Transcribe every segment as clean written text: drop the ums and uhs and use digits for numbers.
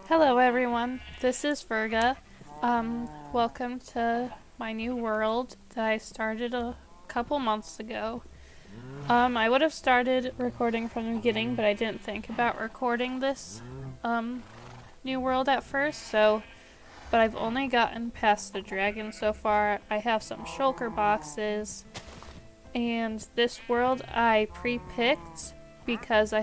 Hello everyone, this is Virga. Welcome to my new world that I started a couple months ago. I would have started recording from the beginning, but I didn't think about recording this new world at first, but I've only gotten past the dragon so far. I have some shulker boxes, and this world I pre-picked because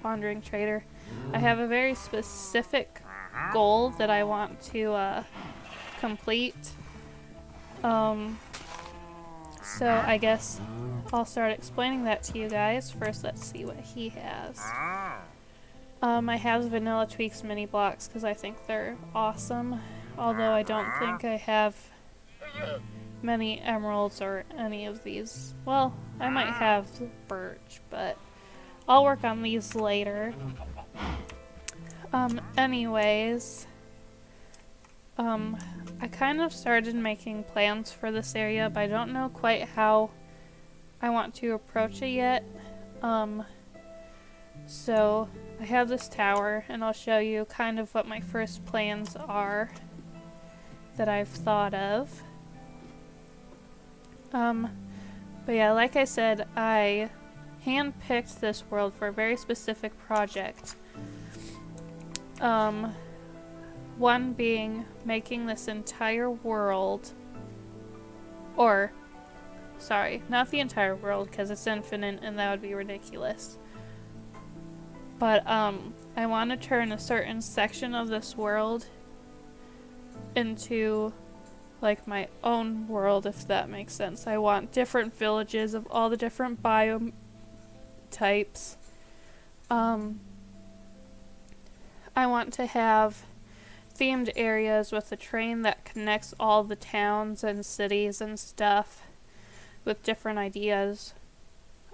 wandering trader. I have a very specific goal that I want to complete. Um, so I guess I'll start explaining that to you guys. First, let's see what he has. I have Vanilla Tweaks mini blocks because I think they're awesome. Although I don't think I have many emeralds or any of these. Well, I might have birch, but I'll work on these later. Anyways, I kind of started making plans for this area, but I don't know quite how I want to approach it yet. So I have this tower, and I'll show you kind of what my first plans are that I've thought of. But yeah, like I said, I handpicked this world for a very specific project. One being making this entire world, or, sorry, not the entire world because it's infinite and that would be ridiculous. But, I want to turn a certain section of this world into, like, my own world, if that makes sense. I want different villages of all the different biome types. I want to have themed areas with a train that connects all the towns and cities and stuff with different ideas.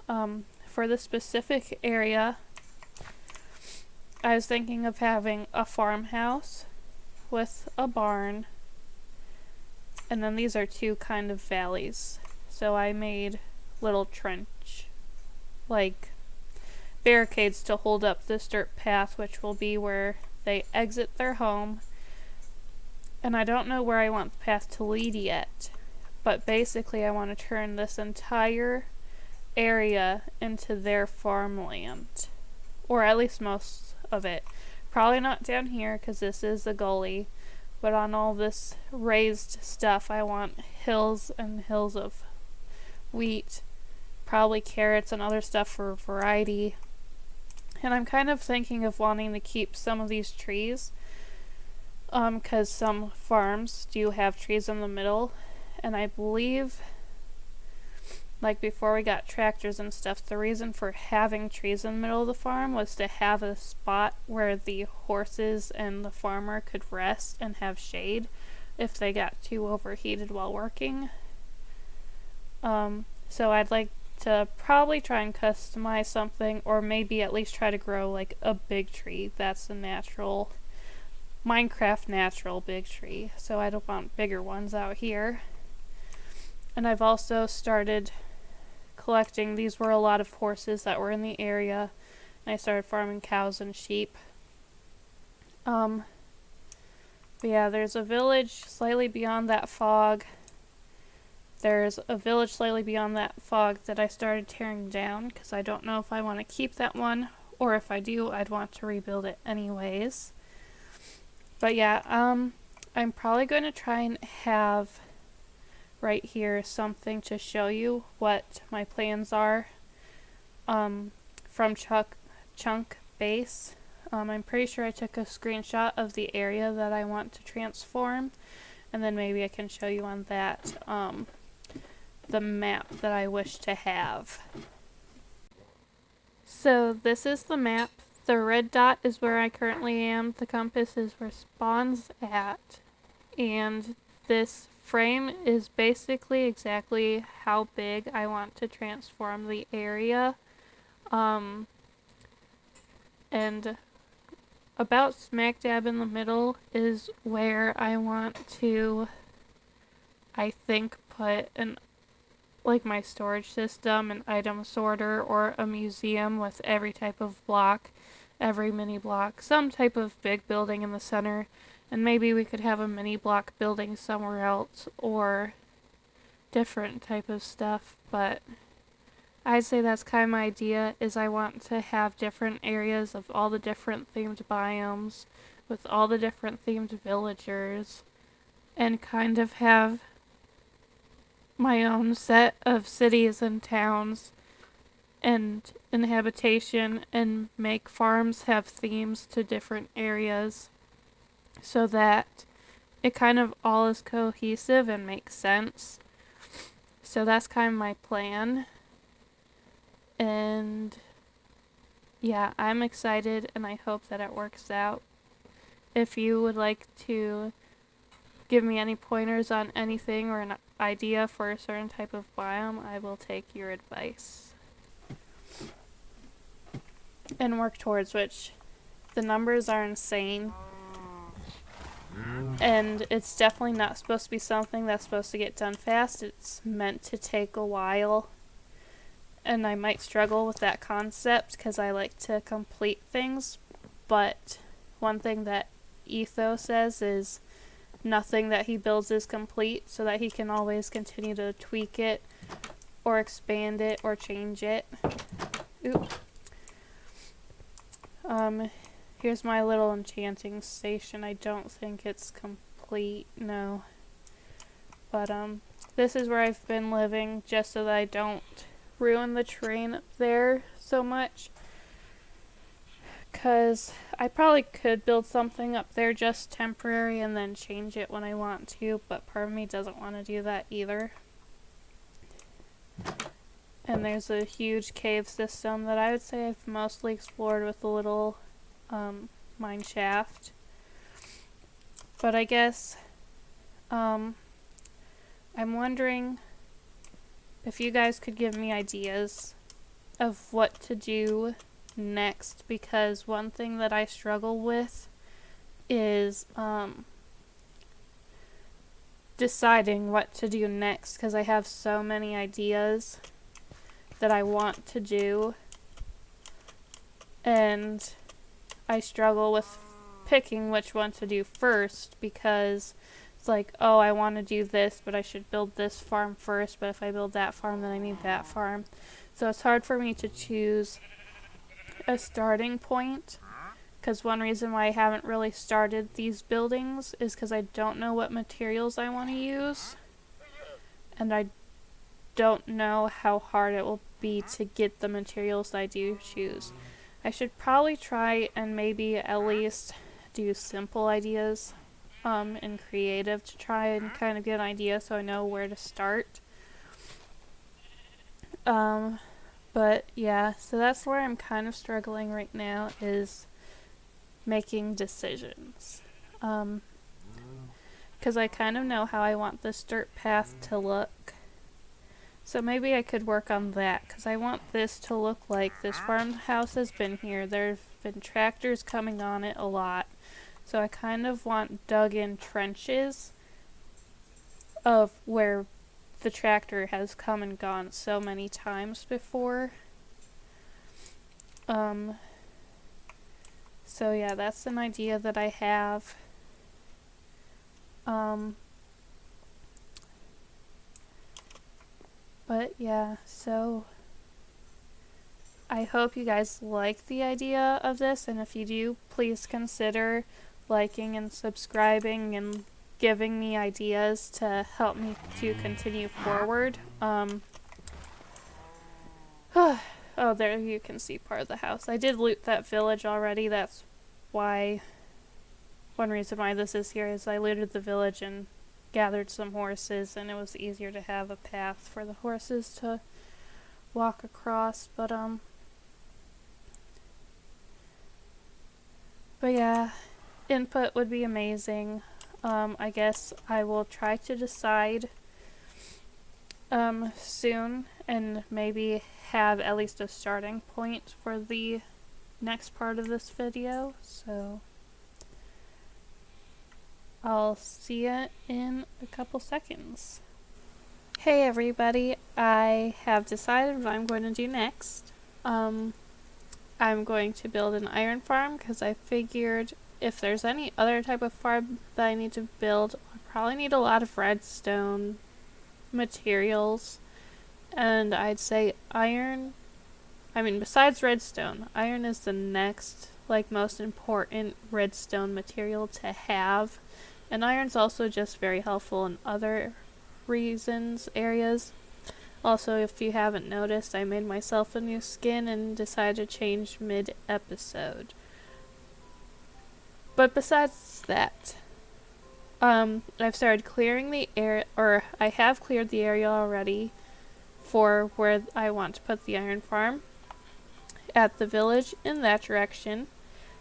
For the specific area, I was thinking of having a farmhouse with a barn, and then these are two kind of valleys. So I made little trench, like barricades to hold up this dirt path, which will be where they exit their home. And I don't know where I want the path to lead yet, but basically I want to turn this entire area into their farmland, or at least most of it. Probably not down here because this is a gully, but on all this raised stuff I want hills and hills of wheat, probably carrots and other stuff for variety. And I'm kind of thinking of wanting to keep some of these trees, because some farms do have trees in the middle, and I believe, like before we got tractors and stuff, the reason for having trees in the middle of the farm was to have a spot where the horses and the farmer could rest and have shade if they got too overheated while working. So I'd like to probably try and customize something, or maybe at least try to grow like a big tree that's a natural Minecraft natural big tree, so I don't want bigger ones out here. And I've also started collecting, these were a lot of horses that were in the area, and I started farming cows and sheep. But yeah, there's a village slightly beyond that fog. There's a village slightly beyond that fog that I started tearing down because I don't know if I want to keep that one, or if I do, I'd want to rebuild it anyways. But yeah, I'm probably going to try and have right here something to show you what my plans are from Chunk Base. I'm pretty sure I took a screenshot of the area that I want to transform, and then maybe I can show you on that the map that I wish to have. So this is the map. The red dot is where I currently am. The compass is where spawn's at. And this frame is basically exactly how big I want to transform the area. And about smack dab in the middle is where I want to, I think, put my storage system, an item sorter, or a museum with every type of block. every mini block, some type of big building in the center, and maybe we could have a mini block building somewhere else, or different type of stuff. But I'd say that's kind of my idea, is I want to have different areas of all the different themed biomes with all the different themed villagers, and kind of have my own set of cities and towns and inhabitation, and make farms have themes to different areas so that it kind of all is cohesive and makes sense. So that's kind of my plan. And yeah, I'm excited and I hope that it works out. If you would like to give me any pointers on anything or an idea for a certain type of biome, I will take your advice and work towards which. The numbers are insane. And it's definitely not supposed to be something that's supposed to get done fast. It's meant to take a while. And I might struggle with that concept because I like to complete things. But one thing that Etho says is nothing that he builds is complete, so that he can always continue to tweak it or expand it or change it. Oop. Here's my little enchanting station. I don't think it's complete, no. But this is where I've been living, just so that I don't ruin the terrain up there so much. 'Cause I probably could build something up there just temporary and then change it when I want to, but part of me doesn't want to do that either. And there's a huge cave system that I would say I've mostly explored with a little mine shaft. But I guess I'm wondering if you guys could give me ideas of what to do next, because one thing that I struggle with is deciding what to do next, because I have so many ideas that I want to do, and I struggle with picking which one to do first, because it's like, oh, I want to do this, but I should build this farm first, but if I build that farm, then I need that farm. So it's hard for me to choose a starting point, because one reason why I haven't really started these buildings is because I don't know what materials I want to use, and I don't know how hard it will be to get the materials I do choose. I should probably try and maybe at least do simple ideas in creative to try and kind of get an idea so I know where to start. But yeah, so that's where I'm kind of struggling right now, is making decisions. Because I kind of know how I want this dirt path to look. So maybe I could work on that, because I want this to look like this farmhouse has been here. There have been tractors coming on it a lot. So I kind of want dug in trenches of where the tractor has come and gone so many times before. So yeah, that's an idea that I have. But yeah, so I hope you guys like the idea of this, and if you do, please consider liking and subscribing and giving me ideas to help me to continue forward. Oh, there you can see part of the house. I did loot that village already. That's why, one reason why this is here is I looted the village and gathered some horses, and it was easier to have a path for the horses to walk across. But yeah, input would be amazing. I guess I will try to decide soon, and maybe have at least a starting point for the next part of this video. So I'll see ya in a couple seconds. Hey everybody, I have decided what I'm going to do next. I'm going to build an iron farm because I figured if there's any other type of farm that I need to build, I probably need a lot of redstone materials. And I'd say iron, besides redstone, iron is the next, most important redstone material to have. And iron's also just very helpful in other areas. Also, if you haven't noticed, I made myself a new skin and decided to change mid-episode. But besides that, I've started clearing the area, or I have cleared the area already for where I want to put the iron farm at the village in that direction.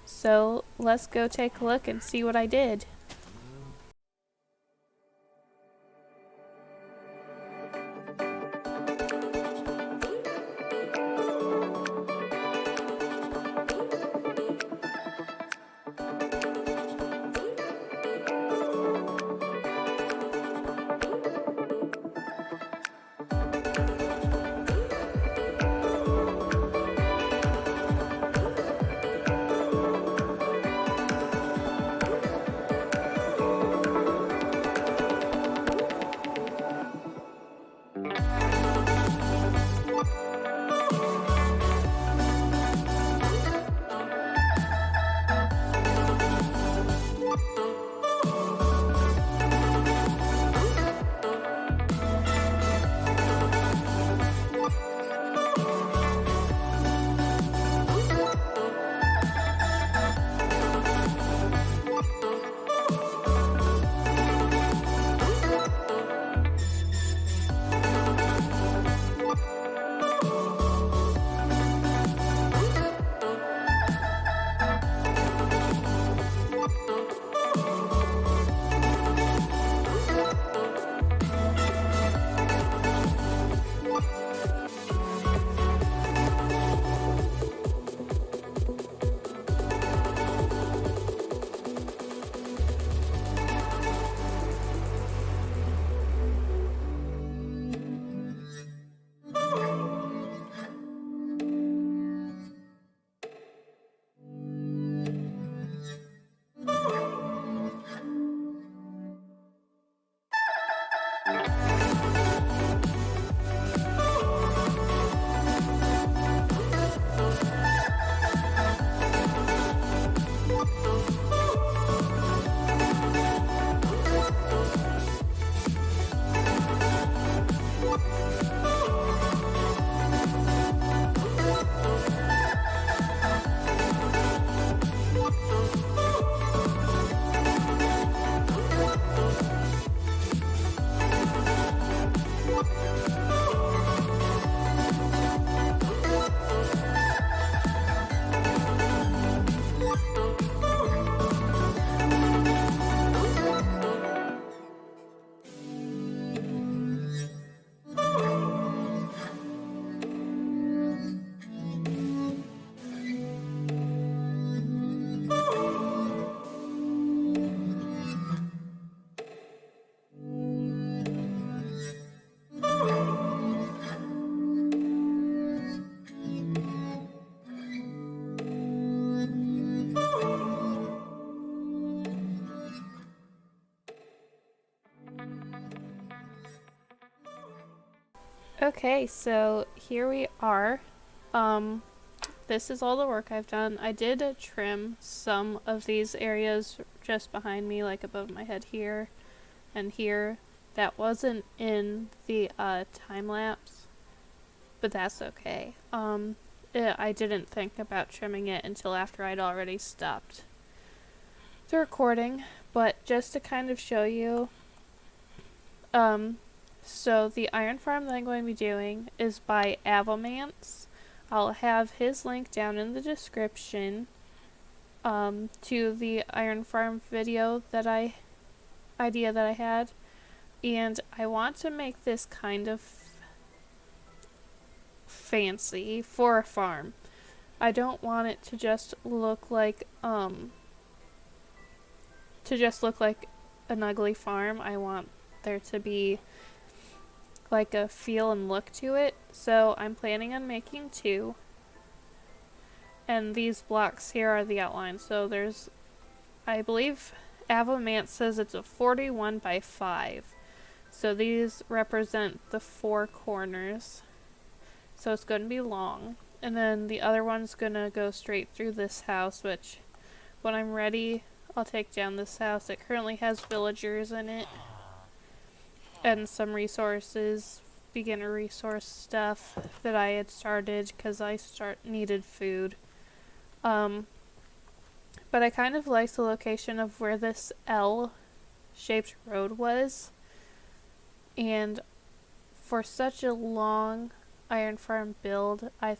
So let's go take a look and see what I did. Okay, so here we are. This is all the work I've done. I did trim some of these areas just behind me, like above my head here and here. That wasn't in the time lapse, but that's okay. I didn't think about trimming it until after I'd already stopped the recording, but just to kind of show you, so the iron farm that I'm going to be doing is by Avomance. I'll have his link down in the description to the iron farm video idea that I had. And I want to make this kind of fancy for a farm. I don't want it to just look like an ugly farm. I want there to be like a feel and look to it. So I'm planning on making two. And these blocks here are the outlines. So there's, I believe, Avomance says it's a 41 by 5. So these represent the 4 corners. So it's going to be long. And then the other one's going to go straight through this house, which when I'm ready, I'll take down this house. It currently has villagers in it and some resources, beginner resource stuff that I had started because I needed food. But I kind of like the location of where this L-shaped road was. And for such a long iron farm build, I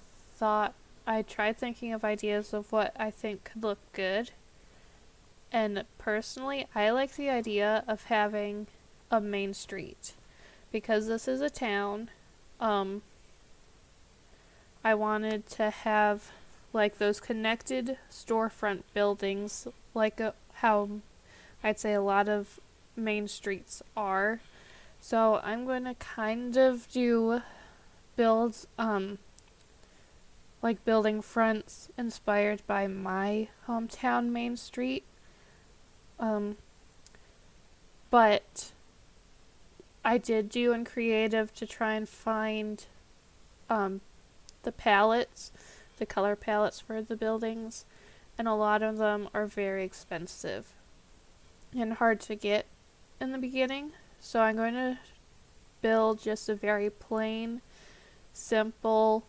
tried thinking of ideas of what I think could look good. And personally, I like the idea of having a main street. Because this is a town, I wanted to have like those connected storefront buildings, like how I'd say a lot of main streets are. So I'm going to kind of do builds, like building fronts inspired by my hometown main street. But I did do in creative to try and find the palettes, the color palettes for the buildings, and a lot of them are very expensive and hard to get in the beginning. So I'm going to build just a very plain, simple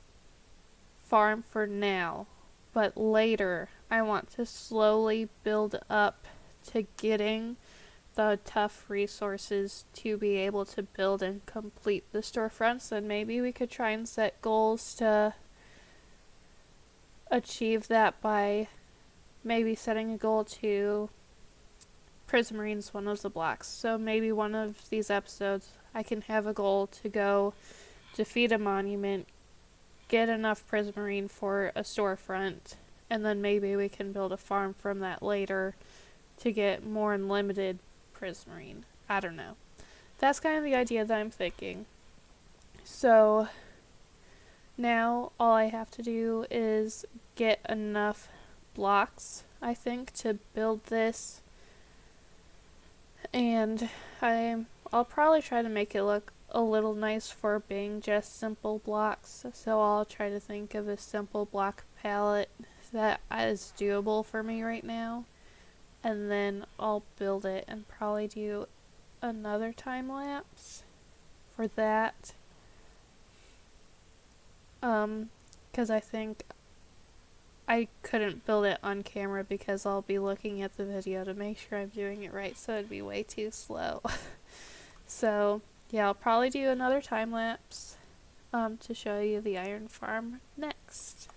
farm for now, but later I want to slowly build up to getting the tough resources to be able to build and complete the storefronts. And maybe we could try and set goals to achieve that by maybe setting a goal to Prismarine's one of the blocks. So maybe one of these episodes I can have a goal to go defeat a monument, get enough Prismarine for a storefront, and then maybe we can build a farm from that later to get more unlimited Prismarine. I don't know. That's kind of the idea that I'm thinking. So now all I have to do is get enough blocks, I think, to build this. And I'll probably try to make it look a little nice for being just simple blocks. So I'll try to think of a simple block palette that is doable for me right now. And then I'll build it and probably do another time lapse for that. Because I think I couldn't build it on camera because I'll be looking at the video to make sure I'm doing it right, so it'd be way too slow. So yeah, I'll probably do another time lapse to show you the iron farm next.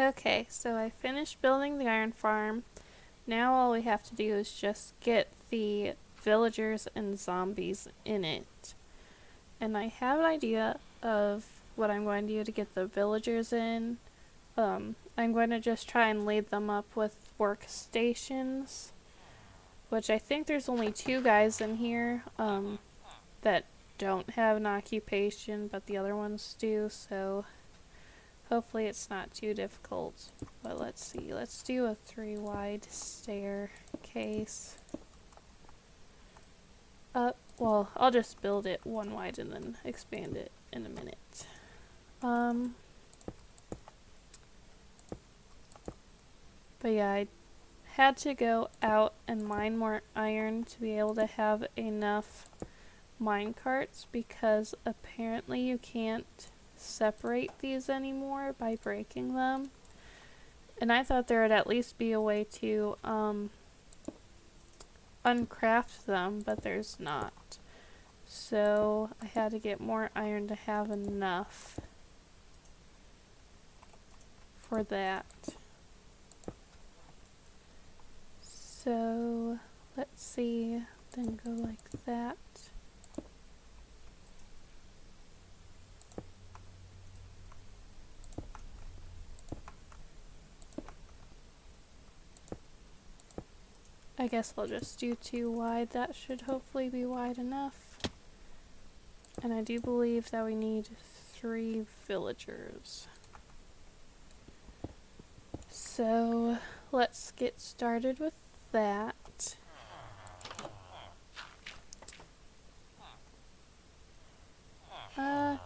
Okay, so I finished building the iron farm. Now all we have to do is just get the villagers and zombies in it. And I have an idea of what I'm going to do to get the villagers in. I'm going to just try and lead them up with workstations, which I think there's only 2 guys in here that don't have an occupation, but the other ones do, so hopefully it's not too difficult. But let's see, let's do a 3 wide staircase. Well, I'll just build it 1 wide and then expand it in a minute. But yeah, I had to go out and mine more iron to be able to have enough mine carts, because apparently you can't separate these anymore by breaking them. And I thought there would at least be a way to uncraft them, but there's not. So I had to get more iron to have enough for that. So let's see, then go like that. I guess I'll just do 2 wide. That should hopefully be wide enough. And I do believe that we need 3 villagers. So let's get started with that.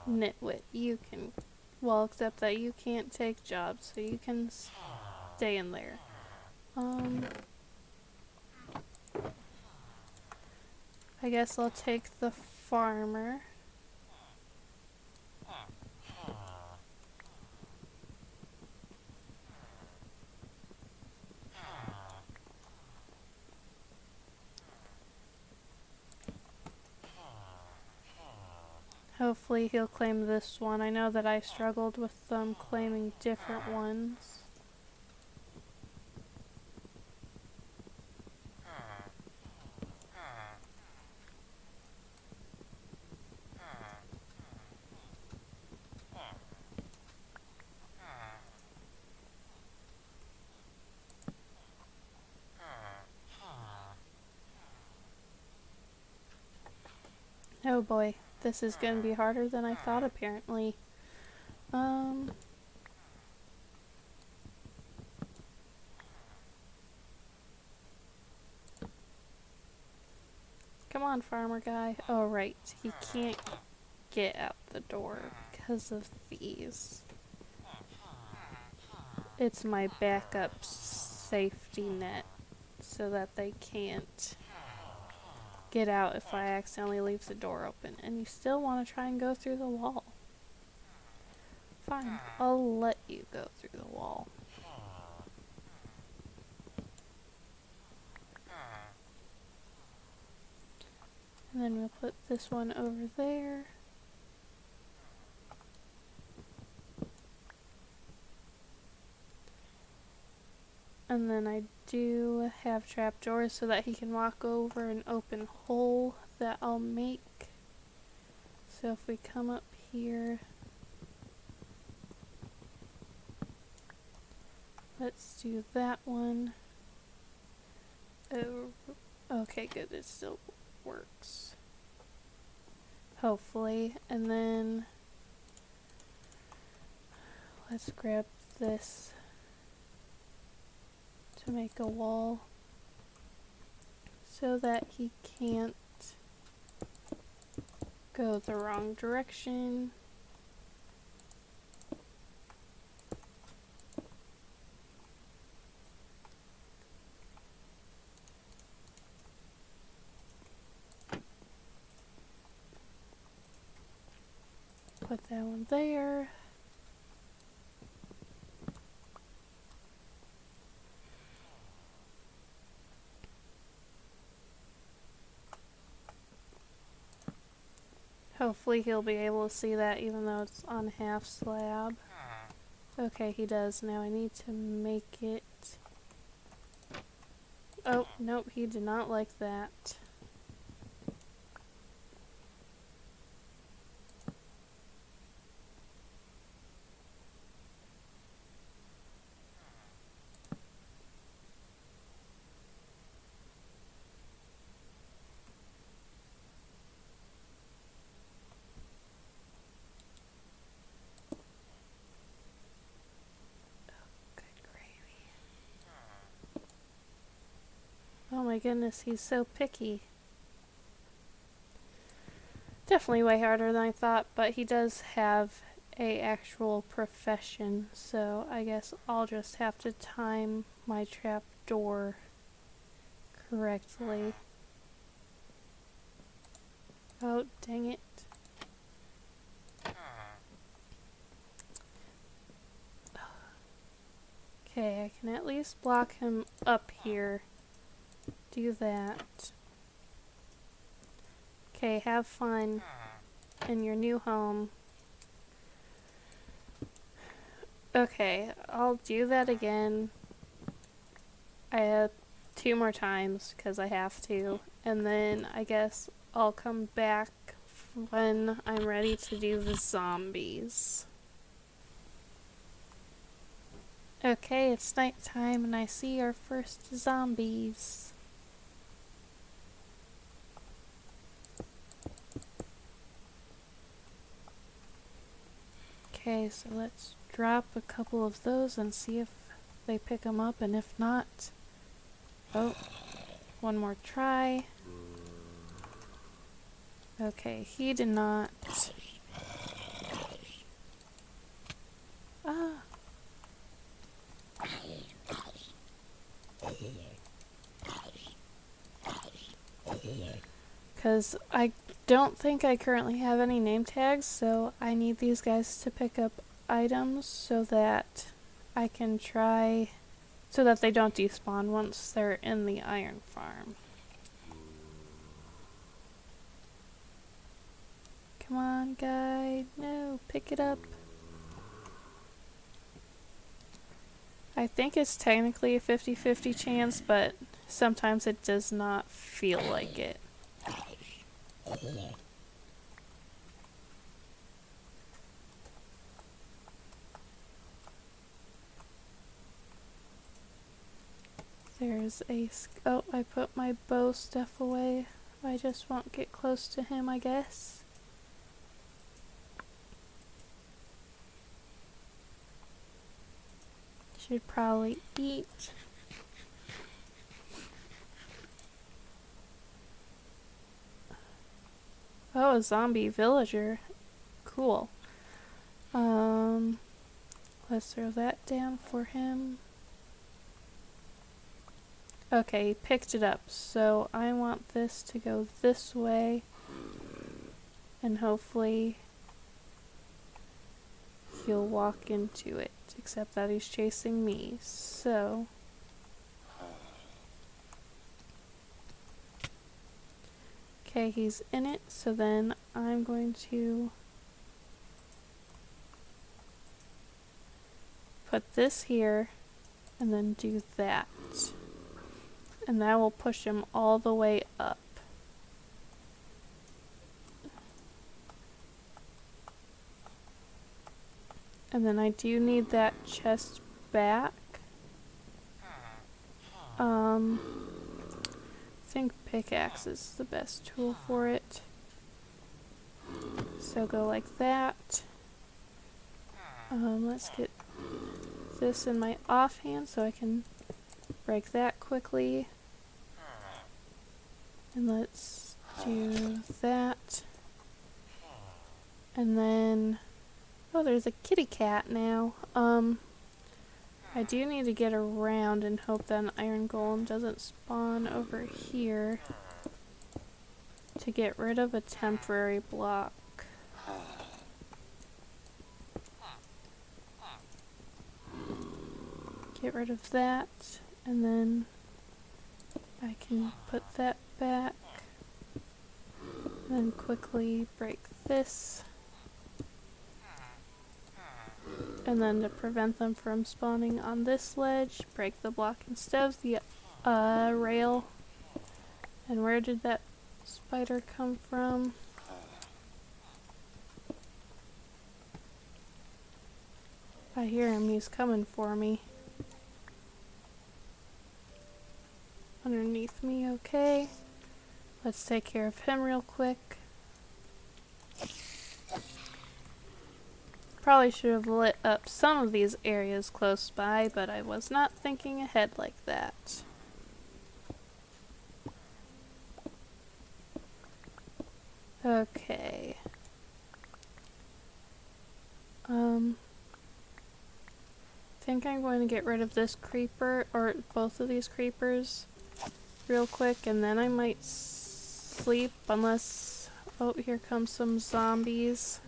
Nitwit, you can, well, except that you can't take jobs, so you can stay in there. I guess I'll take the farmer. Hopefully he'll claim this one. I know that I struggled with claiming different ones. Oh boy, this is going to be harder than I thought apparently. Come on, farmer guy. Oh right, he can't get out the door because of these. It's my backup safety net so that they can't get out if I accidentally leave the door open. And you still want to try and go through the wall. Fine, I'll let you go through the wall. And then we'll put this one over there. And then I do have trapdoors so that he can walk over an open hole that I'll make. So if we come up here, let's do that one. Oh, okay, good, it still works. Hopefully. And then let's grab this to make a wall so that he can't go the wrong direction. Put that one there. Hopefully he'll be able to see that even though it's on half slab. Okay, he does. Now I need to make it... Oh, nope, he did not like that. Oh my goodness, he's so picky. Definitely way harder than I thought, but he does have a actual profession, so I guess I'll just have to time my trap door correctly. Oh, dang it. Okay, I can at least block him up here. Do that. Okay, have fun in your new home. Okay, I'll do that again. I have 2 more times because I have to, and then I guess I'll come back when I'm ready to do the zombies. Okay, it's nighttime and I see our first zombies. Okay, so let's drop a couple of those and see if they pick them up, and if not... Oh, one more try. Okay, he did not. Ah. Because I don't think I currently have any name tags, so I need these guys to pick up items so that I can try, so that they don't despawn once they're in the iron farm. Come on, guy. No, pick it up. I think it's technically a 50-50 chance, but sometimes it does not feel like it. There's a... Oh, I put my bow stuff away. I just won't get close to him, I guess. Should probably eat. Oh, a zombie villager. Cool. Let's throw that down for him. Okay, he picked it up, so I want this to go this way, and hopefully he'll walk into it, except that he's chasing me, so... Okay, he's in it, so then I'm going to put this here, and then do that. And that will push him all the way up. And then I do need that chest back. I think pickaxe is the best tool for it. So go like that. Let's get this in my offhand so I can break that quickly. And let's do that. And then... Oh, there's a kitty cat now. I do need to get around and hope that an iron golem doesn't spawn over here to get rid of a temporary block. Get rid of that, and then I can put that back. Then quickly break this. And then to prevent them from spawning on this ledge, break the block instead of the rail. And where did that spider come from? I hear him, he's coming for me. Underneath me, okay. Let's take care of him real quick. Probably should have lit up some of these areas close by, but I was not thinking ahead like that. Okay. Think I'm going to get rid of this creeper, or both of these creepers, real quick, and then I might sleep, unless... Oh, here comes some zombies.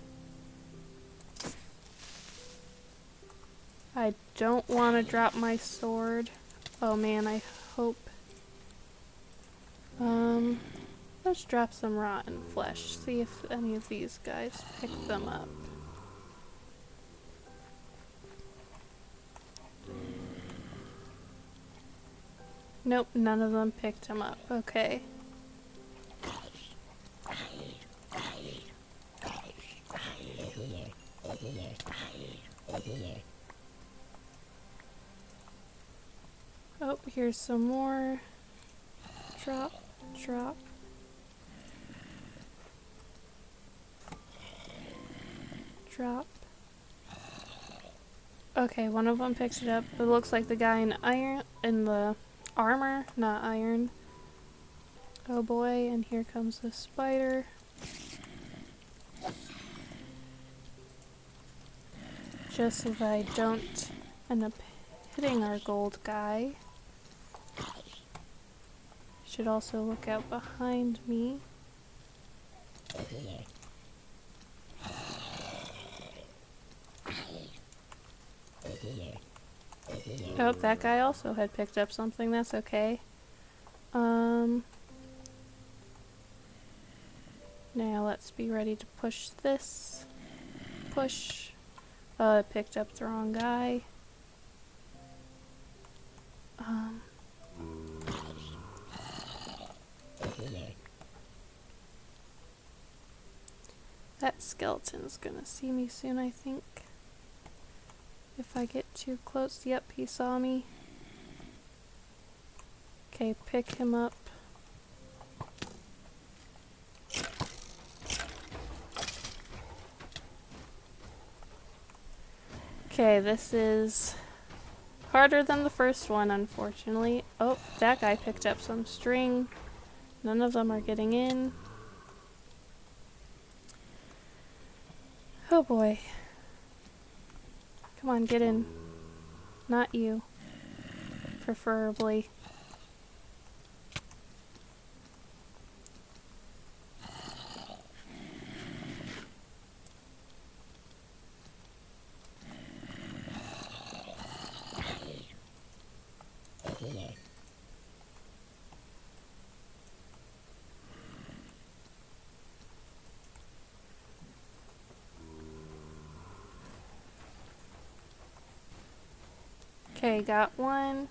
I don't want to drop my sword. Oh man, I hope... Let's drop some rotten flesh, see if any of these guys pick them up. Nope, none of them picked him up. Okay. Oh, here's some more. Drop, drop. Drop. Okay, one of them picked it up. It looks like the guy in the armor, not iron. Oh boy, and here comes the spider. Just so that I don't end up hitting our gold guy. Should also look out behind me. Oh, that guy also had picked up something. That's okay. Now let's be ready to push this. Push. I picked up the wrong guy. That skeleton's gonna see me soon, I think. If I get too close. Yep, he saw me. Okay, pick him up. Okay, this is harder than the first one, unfortunately. Oh, that guy picked up some string. None of them are getting in. Oh boy. Come on, get in. Not you. Preferably. Okay, got one.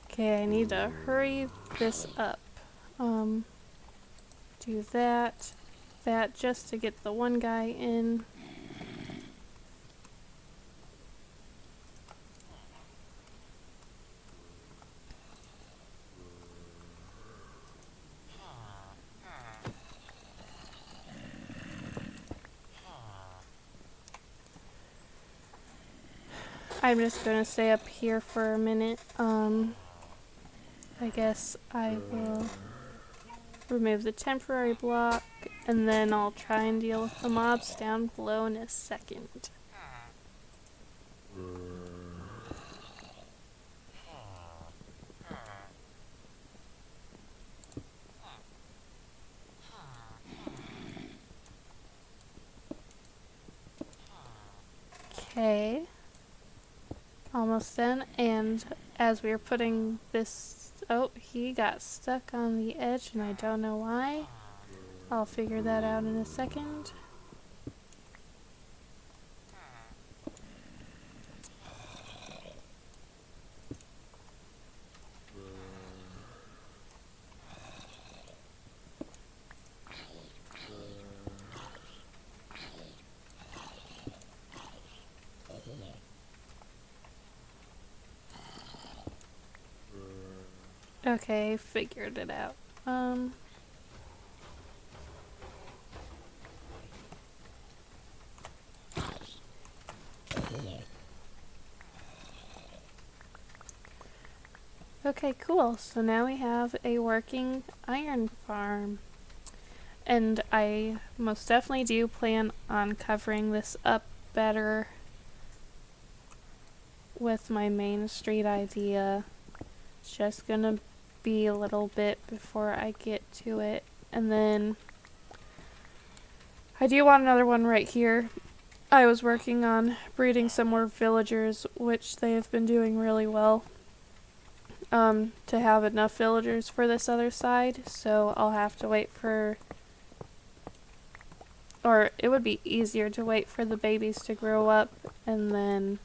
Okay, I need to hurry this up. Do that, just to get the one guy in. I'm just gonna stay up here for a minute. I guess I will remove the temporary block, and then I'll try and deal with the mobs down below in a second. Okay. Almost done, and as we were putting this... Oh, he got stuck on the edge and I don't know why. I'll figure that out in a second. Okay, figured it out. Okay, cool. So now we have a working iron farm. And I most definitely do plan on covering this up better with my Main Street idea. It's just gonna be a little bit before I get to it. And then I do want another one right here. I was working on breeding some more villagers, which they have been doing really well. To have enough villagers for this other side, so I'll have to wait for, or it would be easier to wait for the babies to grow up, and then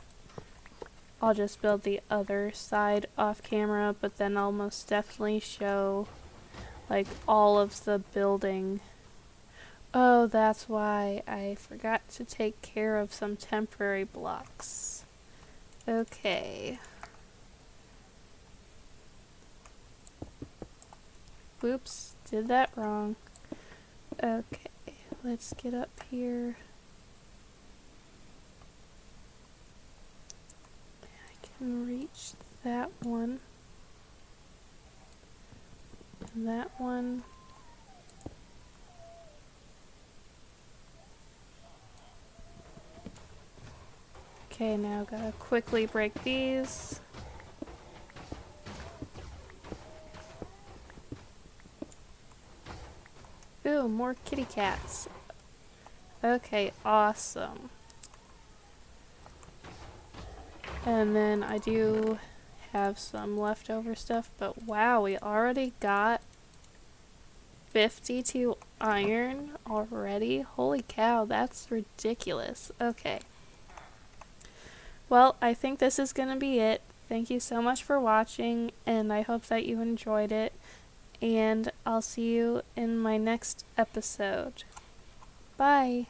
I'll just build the other side off camera, but then I'll most definitely show like all of the building. Oh, that's why I forgot to take care of some temporary blocks. Okay. Oops, did that wrong. Okay, let's get up here. I can reach that one. And that one. Okay, now gotta quickly break these. Ooh, more kitty cats. Okay, awesome. And then I do have some leftover stuff, but wow, we already got 52 iron already? Holy cow, that's ridiculous. Okay. Well, I think this is going to be it. Thank you so much for watching, and I hope that you enjoyed it. And I'll see you in my next episode. Bye!